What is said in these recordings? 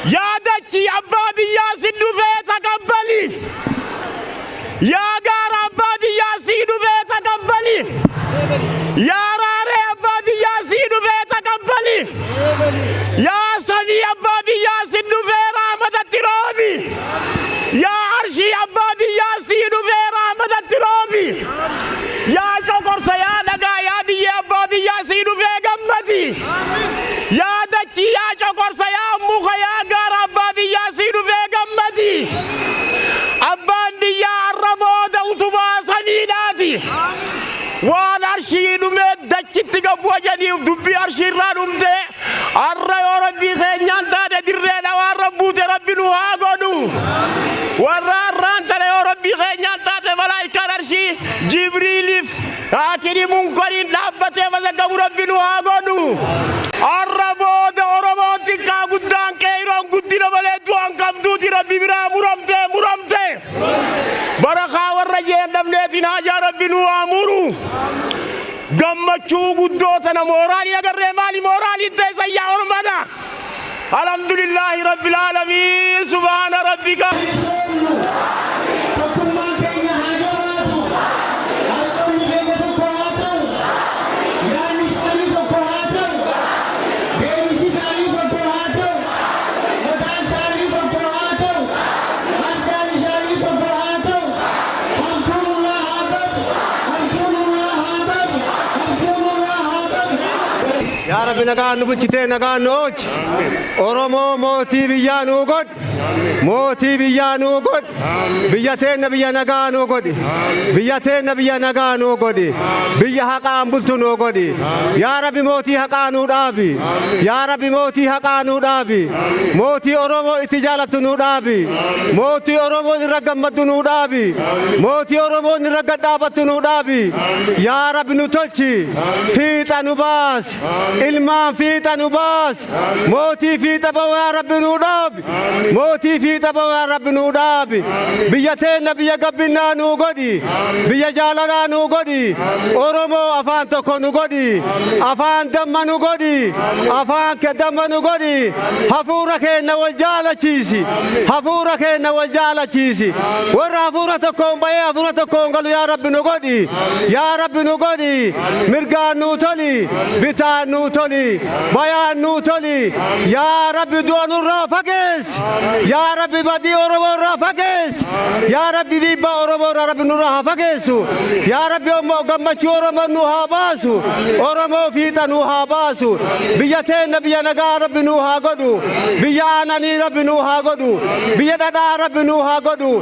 يا دتي أبابي يا سيدو في تقبلي يا غار أبابي يا سيدو في تقبلي يا راري أبابي يا سيدو في تقبلي يا سني أبابي يا سيدو في رحمة الترابي يا عرشي أبابي يا سيدو في رحمة الترابي يا شكر سيادة يا بي أبابي يا سيدو في قمتي يا دتي يا شكر سيادة مخيا غار أبابي يا سيدو في قمتي أبابي يا الرمود وتبا سنيناتي وان أرشيد مدتشي تقبوا جدي ودبي أرشيد رانمتي أرى يا ربي خينيان تادي درينا وربوت ربي نوها قدو وران ترى يا ربي خينيان تادي ملايكة أرشي جبريل آخري منكرين لابتي فزقب ربي نوها قدو الربود وربوتك قدان كيرون قدنا بلدوان كمدوتي ربي برا مرمتي برخا والرجين دمنيتنا يا ربي نوها مرو قمتشو قدوتنا مورالي أقر مالي مورالي تيسا يا ورمنا الحمد لله رب العالمين سبحان ربك يا رب نقانو بجتين نقانوج أورمو موتي بيانو قد موتي بيانو قد بيتين نبيا نقانو قد بيتين نبيا نقانو قد بيا حقان بلتنو قد يا رب موتي حقانو دابي يا رب موتي حقانو دابي موتي أورمو اتجالتنو دابي موتي أورمو نرقمتنو دابي موتي أورمو نرقدابتنو دابي يا رب نتلشي في تنباس ilmaan fiixa nu baas mootii fiixa bawaa rabbi nu dhaabi mootii fiixa bawaa rabbi nu dhaabi biyya teenna biyya gabbinaa nu godhi biyya jaalalaa nu godhi oromoo afaan tokko nu godhi afaan damma nu godhi afaan damma nu godhi hafuura keenna wal jaalachiisi hafuura keenna wal jaalachiisi warra hafuura tokkoon bayee hafuura tokkoon galu yaa rabbi nu godhi yaa rabbi nu godhi mirgaan nu toli bitaan nu toli bayaan nu toli yaa rabbi du'a nurraa fagees yaa rabbi badii oromoo irraa fagees yaa rabbi dhiibbaa oromoo irraa rabbi nurraa haa fageessu yaa rabbi ammoo gammachuu oromoo nu haa baasu oromoo fiixa nu haa baasu biyya teenna biyya nagaa rabbi nu haa godhu biyya aananii rabbi nu haa godhu biyya dhadhaa rabbi nu haa godhu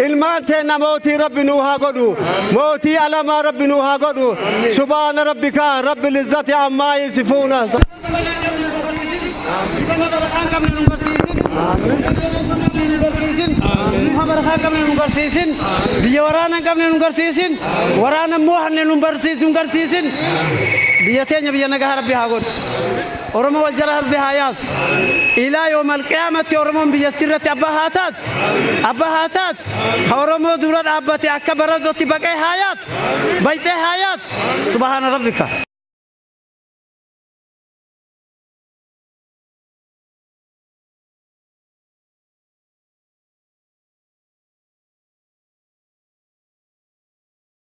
ilmaan teenna mootii rabbi nu haa godhu mootii alamaa rabbi nu haa godhu subhaana rabbika rabbil izzati ammaa yasifuuna biyya waraana qabne nu garsiisin waraana moohanne nu garsiisin biyya teenya biyya nagaa rabbi haa godhu oromoo wal jala rabbi haa yaasu ilaa yoomal qiyaamatti oromoon biyya sirratti abbaa haa taatu oromoo dura dhaabbate akka baradotti baqee haa yaatu bayxee haa yaatu subhaana rabbika